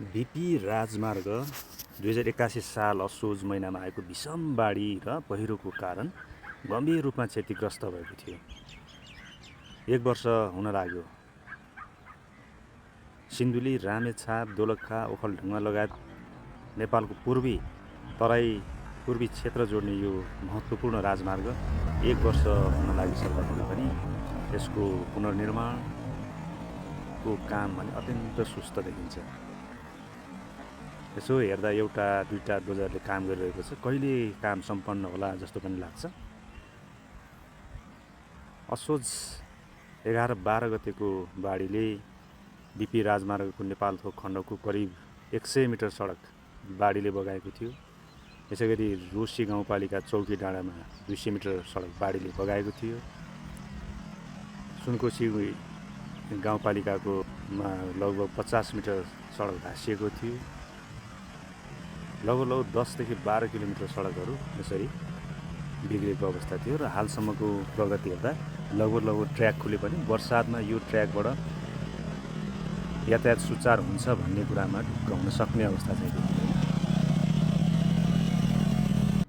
VP राजमार्ग 2081 साल असोज महिनामा आएको भीषण बाढी र पहिरोको कारण गम्भीर रूपमा क्षतिग्रस्त भएको थियो। 1 वर्ष हुन लाग्यो। सिन्धुली, रामेछाप, दोलखा, ओखलढुङ्गा लगायत नेपालको पूर्वी क्षेत्र जोड्ने यो महत्त्वपूर्ण राजमार्ग 1 वर्ष हुन लागिसक्दा पनि यसको पुनर्निर्माणको काम भने अत्यन्त सुस्त देखिन्छ। यसो हेर्दा एउटा दुईटा डोजरले काम गरिरहेको छ, कहिले काम सम्पन्न होला जस्तो पनि लाग्छ। असोज 11-12 गतेको बाढीले भिपी राजमार्गको नेपालथोक खण्डको करिब 100 मिटर सडक बाढीले बगाएको थियो। यसैगरी रोसी गाउँपालिका चौकी डाँडामा 200 मिटर सडक बाढीले बगाएको थियो। सुनकोशी गाउँपालिकाको लगभग 50 मिटर सडक भाँसिएको थियो। लगभग 10 देखि 12 किलोमिटर सडकहरू यसरी बिग्रेको अवस्था थियो र हालसम्मको प्रगति हेर्दा लगभग ट्र्याक खुले पनि बर्सातमा यो ट्र्याकबाट यातायात सुचार हुन्छ भन्ने कुरामा ढुक्क हुन सक्ने अवस्था छैन।